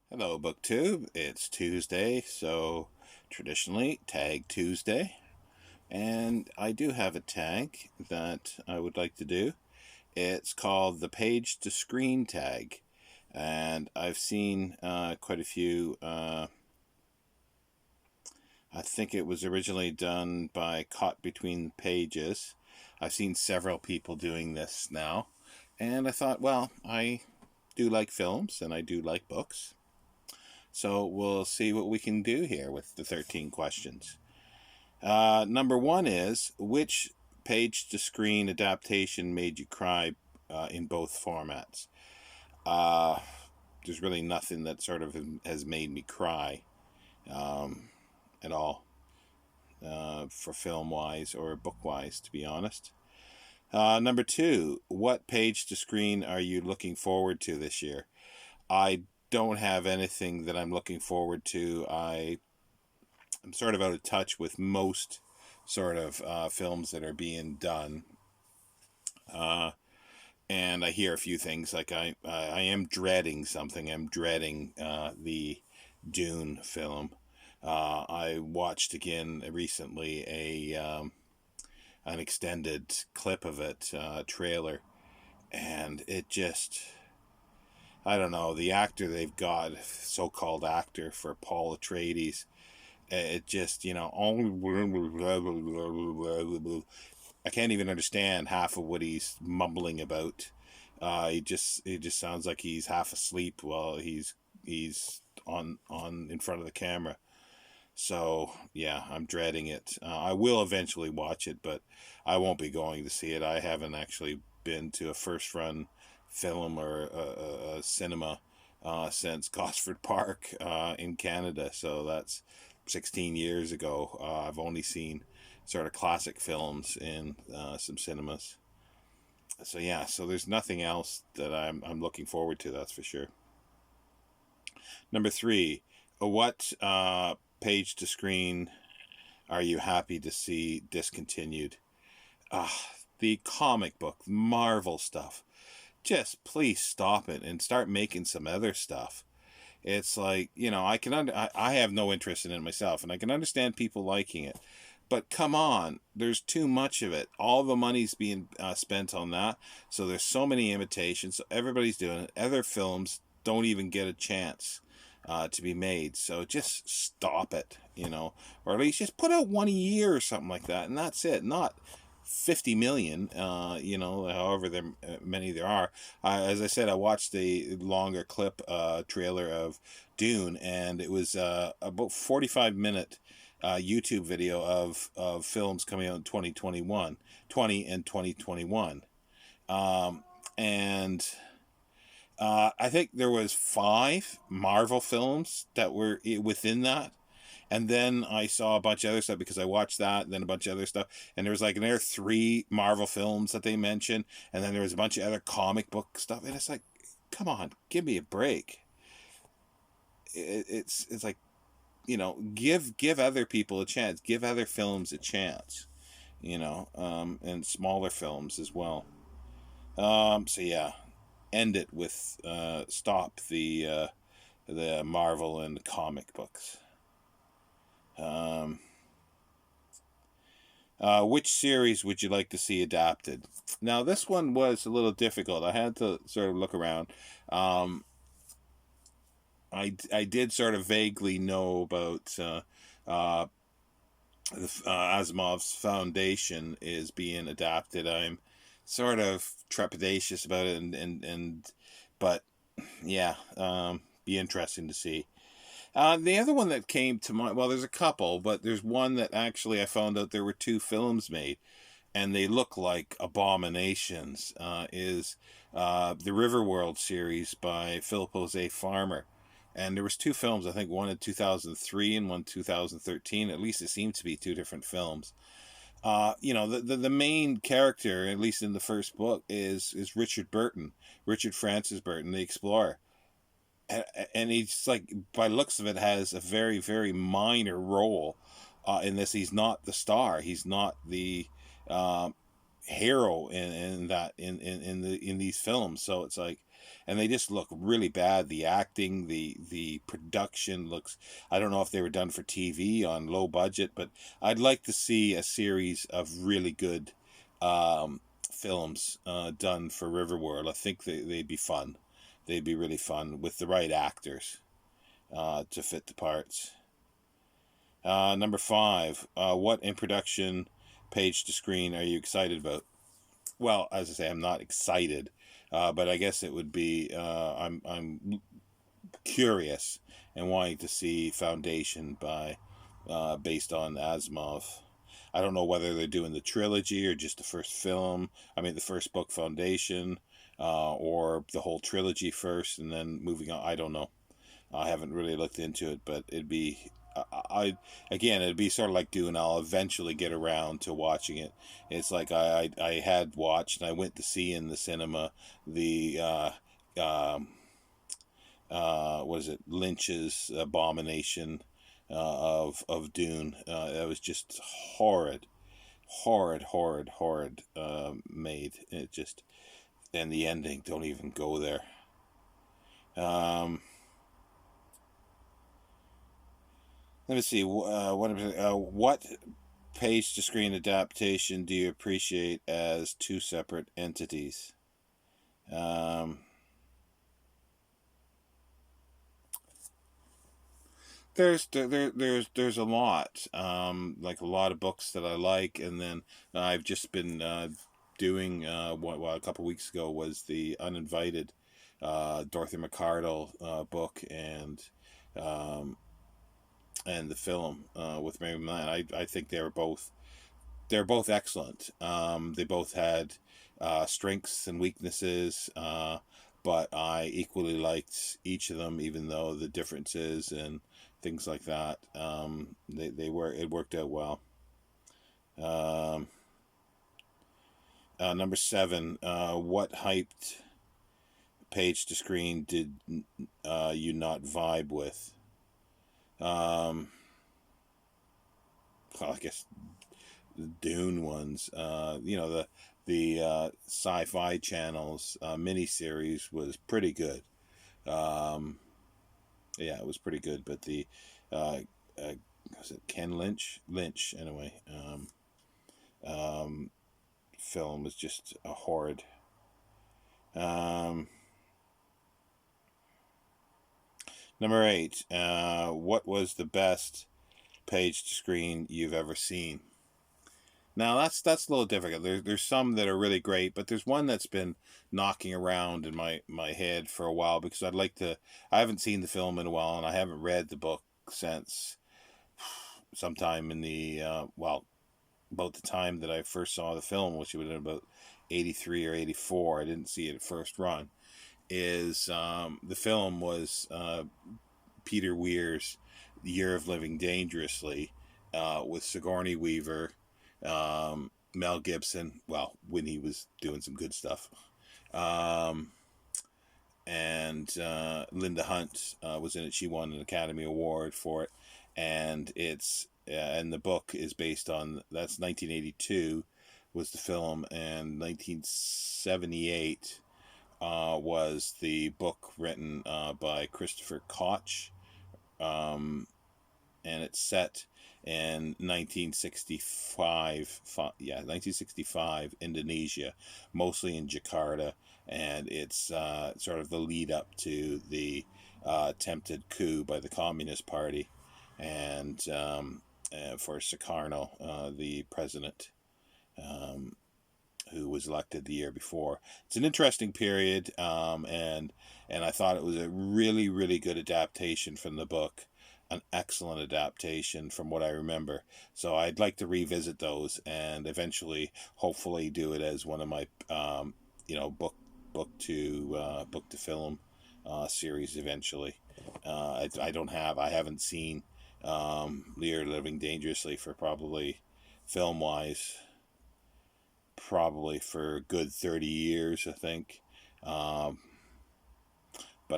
Hello, BookTube. It's Tuesday, so traditionally Tag Tuesday. And I do have a tag that I would like to do. It's called the Page to Screen tag. And I've seen quite a few. I think it was originally done by Caught Between the Pages. I've seen several people doing this now. And I thought, well, I do like films and I do like books. So we'll see what we can do here with the 13 questions. Number one is, which page to screen adaptation made you cry in both formats? Uh, there's really nothing that sort of has made me cry at all for film wise or book wise, to be honest. Number two, what page to screen are you looking forward to this year? I don't have anything that I'm looking forward to. I'm sort of out of touch with most sort of films that are being done. And I hear a few things like I am dreading something. I'm dreading the Dune film. I watched again recently an extended clip of it, trailer, and it just, I don't know, the actor they've got, so-called actor for Paul Atreides, it just, I can't even understand half of what he's mumbling about. He just sounds like he's half asleep while he's on in front of the camera. So yeah, I'm dreading it. I will eventually watch it, but I won't be going to see it. I haven't actually been to a first run film or a cinema since Gosford Park in Canada. So that's 16 years ago. I've only seen sort of classic films in some cinemas. So yeah, so there's nothing else that I'm looking forward to. That's for sure. Number three, what page to screen are you happy to see discontinued? The comic book Marvel stuff. Just please stop it and start making some other stuff. It's like, I have no interest in it myself, and I can understand people liking it. But come on, there's too much of it. All the money's being spent on that, so there's so many imitations. So everybody's doing it. Other films don't even get a chance to be made. So just stop it, or at least just put out one a year or something like that, and that's it. Not 50 million, however many there are. As I said, I watched the longer clip trailer of Dune, and it was about 45-minute YouTube video of films coming out in 2021, 20 and 2021. And I think there was 5 Marvel films that were within that. And then I saw a bunch of other stuff because I watched that, and then a bunch of other stuff. And there was like another 3 Marvel films that they mentioned, and then there was a bunch of other comic book stuff. And it's like, come on, give me a break. It's like, give other people a chance, give other films a chance, and smaller films as well. So yeah, end it with stop the Marvel and comic books. Um, which series would you like to see adapted? Now, this one was a little difficult. I had to sort of look around. Um, I did sort of vaguely know about uh, Asimov's Foundation is being adapted. I'm sort of trepidatious about it, and but yeah, be interesting to see. The other one that came to mind, well, there's a couple, but there's one that actually I found out there were 2 films made, and they look like abominations. Is the Riverworld series by Philip Jose Farmer, and there was 2 films. I think one in 2003 and one 2013. At least it seemed to be 2 different films. The main character, at least in the first book, is Richard Burton, Richard Francis Burton, the explorer, and he's like, by looks of it, has a very, very minor role in this. He's not the star. He's not the uh, hero in these films. So it's like, and they just look really bad. The acting, the production looks. I don't know if they were done for TV on low budget, but I'd like to see a series of really good films done for Riverworld. I think they'd be fun. They'd be really fun with the right actors to fit the parts. Number 5. What in production page to screen are you excited about? Well, as I say, I'm not excited, but I guess it would be. I'm curious and wanting to see Foundation by based on Asimov. I don't know whether they're doing the trilogy or just the first film. I mean, the first book, Foundation, or the whole trilogy first and then moving on. I don't know. I haven't really looked into it, but it'd be. Again, it'd be sort of like doing. I'll eventually get around to watching it. It's like I had watched and I went to see in the cinema the what is it, Lynch's Abomination of Dune. That was just horrid, horrid made. It just, and the ending, don't even go there. Let me see. What page to screen adaptation do you appreciate as two separate entities? There's a lot, like a lot of books that I like, and then I've just been doing what a couple weeks ago was the Uninvited, Dorothy McCardle book, and the film with Mary Mann. I think they're both excellent. They both had strengths and weaknesses, but I equally liked each of them, even though the differences and things like that. They were it worked out well. Um, Number 7. What hyped page to screen did you not vibe with? Well, I guess the Dune ones. The Sci-Fi Channel's miniseries was pretty good. Um, yeah, it was pretty good. But the uh, was it Ken Lynch? Lynch, anyway. Um, Film was just a horrid. Um, Number 8. What was the best page to screen you've ever seen? Now that's a little difficult. There's some that are really great, but there's one that's been knocking around in my head for a while because I'd like to. I haven't seen the film in a while, and I haven't read the book since sometime in the about the time that I first saw the film, which would have been about 83 or 84. I didn't see it at first run. Is the film was Peter Weir's The Year of Living Dangerously with Sigourney Weaver, Mel Gibson, well, when he was doing some good stuff, um, and Linda Hunt was in it. She won an Academy Award for it, and and the book is based on, that's 1982 was the film, and 1978 was the book written by Christopher Koch, and it's set in 1965 Indonesia, mostly in Jakarta, and it's sort of the lead up to the attempted coup by the Communist Party, and for Sukarno, the president, who was elected the year before. It's an interesting period, and I thought it was a really, really good adaptation from the book, an excellent adaptation from what I remember. So I'd like to revisit those and eventually, hopefully, do it as one of my, book to film series eventually. I haven't seen Lear Living Dangerously for probably film wise. Probably for a good 30 years, I think. But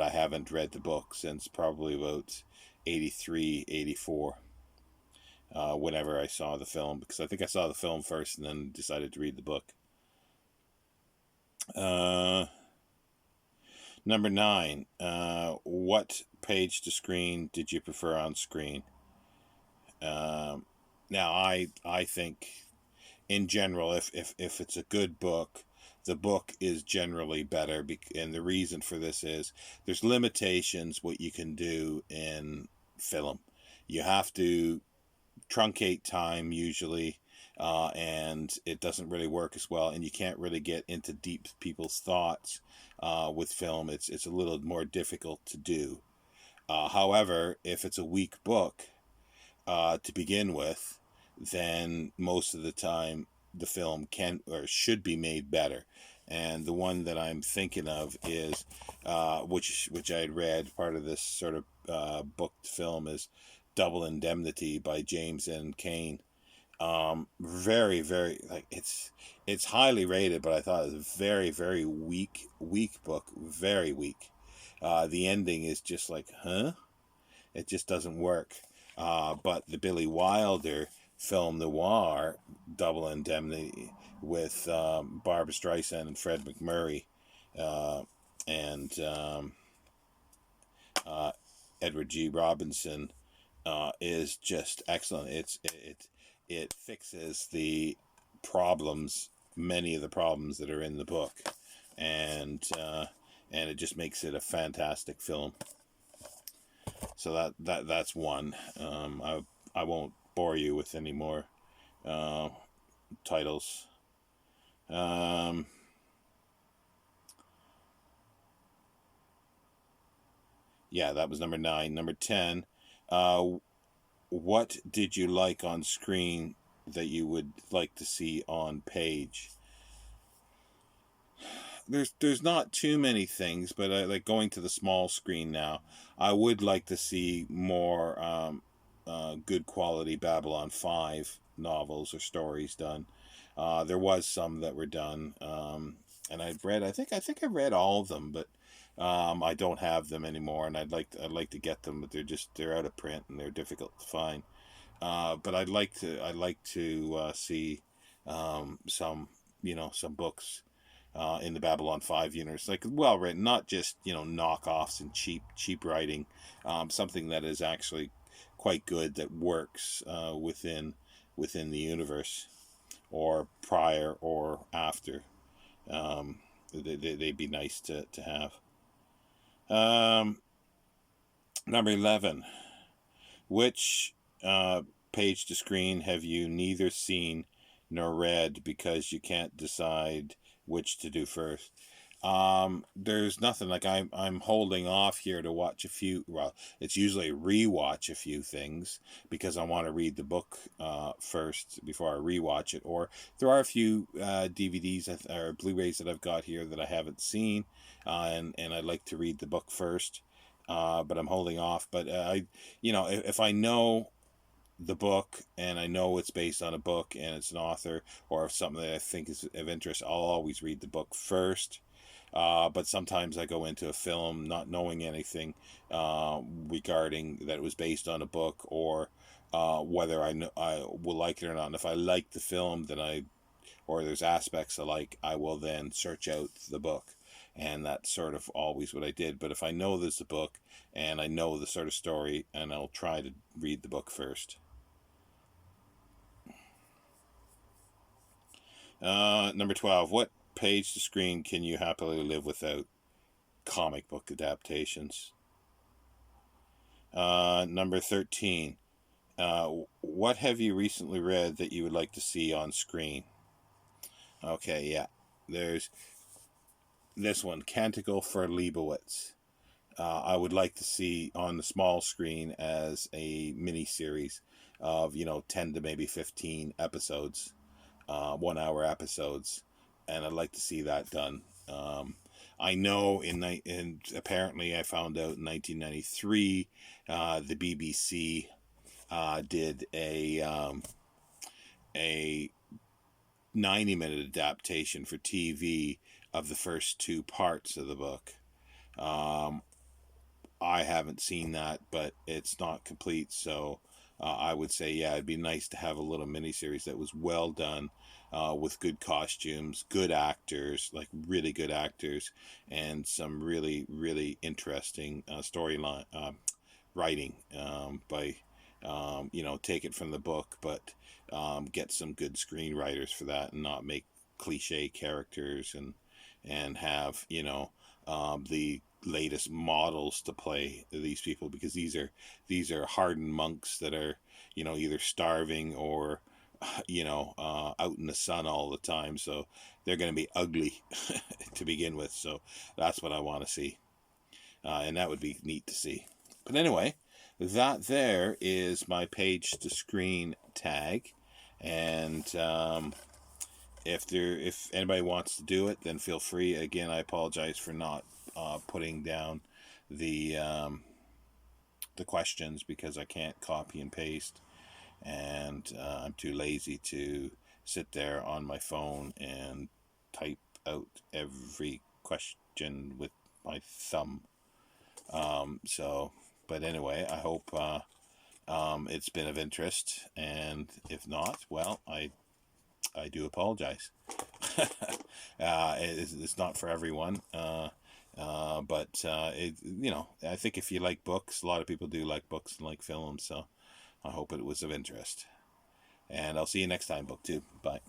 I haven't read the book since probably about 83, 84, whenever I saw the film, because I think I saw the film first and then decided to read the book. Number 9. What page to screen did you prefer on screen? Now, I think in general, if it's a good book, the book is generally better. And the reason for this is there's limitations what you can do in film. You have to truncate time usually, and it doesn't really work as well. And you can't really get into deep people's thoughts with film. It's a little more difficult to do. However, if it's a weak book to begin with, then most of the time the film can or should be made better. And the one that I'm thinking of is, which I had read, part of this sort of booked film is Double Indemnity by James N. Cain. Very, very, like, it's highly rated, but I thought it was a very, very weak book, very weak. The ending is just like, huh? It just doesn't work. But the Billy Wilder film noir, Double Indemnity, with Barbra Streisand and Fred McMurray, uh, and uh, Edward G. Robinson, is just excellent. It fixes the problems, many of the problems that are in the book, and and it just makes it a fantastic film. So that's one. I won't bore you with any more uh, titles. Um, yeah, that was number 9. Number 10. Uh, what did you like on screen that you would like to see on page? There's not too many things, but like going to the small screen now, I would like to see more good quality Babylon 5 novels or stories done. There was some that were done, and I think I read all of them, but I don't have them anymore, and I'd like to get them, but they're out of print and they're difficult to find. But I'd like to see some some books in the Babylon 5 universe, like well written, not just knockoffs and cheap writing, something that is actually quite good that works within the universe, or prior or after. Um, they'd be nice to have. Um, Number 11. Which page to screen have you neither seen nor read because you can't decide which to do first? There's nothing like I'm holding off here to watch a few. Well, it's usually rewatch a few things because I want to read the book first before I rewatch it. Or there are a few DVDs or Blu-rays that I've got here that I haven't seen, and I'd like to read the book first. But I'm holding off. But if I know the book and I know it's based on a book and it's an author or if something that I think is of interest, I'll always read the book first. But sometimes I go into a film not knowing anything regarding that it was based on a book, or whether I will like it or not. And if I like the film, or there's aspects I like, I will then search out the book. And that's sort of always what I did. But if I know there's a book and I know the sort of story, and I'll try to read the book first. Number 12. What page to screen can you happily live without? Comic book adaptations. Number 13. What have you recently read that you would like to see on screen? Okay, yeah. There's this one, Canticle for Leibowitz. I would like to see on the small screen as a mini series of 10 to maybe 15 episodes, 1 hour episodes, and I'd like to see that done. I know in apparently I found out in 1993, the BBC did a 90-minute adaptation for TV of the first 2 parts of the book. Um, I haven't seen that, but it's not complete. So I would say, yeah, it'd be nice to have a little miniseries that was well done, with good costumes, good actors, like really good actors, and some really, really interesting storyline writing by, take it from the book, but get some good screenwriters for that and not make cliche characters and have, the latest models to play these people, because these are hardened monks that are, either starving or out in the sun all the time, so they're going to be ugly to begin with. So that's what I want to see, and that would be neat to see. But anyway, that there is my page to screen tag, and if anybody wants to do it, then feel free. Again, I apologize for not putting down the questions, because I can't copy and paste, and I'm too lazy to sit there on my phone and type out every question with my thumb. But anyway, I hope it's been of interest, and if not, well, I do apologize. It's not for everyone, but I think if you like books, a lot of people do like books and like films, so I hope it was of interest. And I'll see you next time, BookTube. Bye.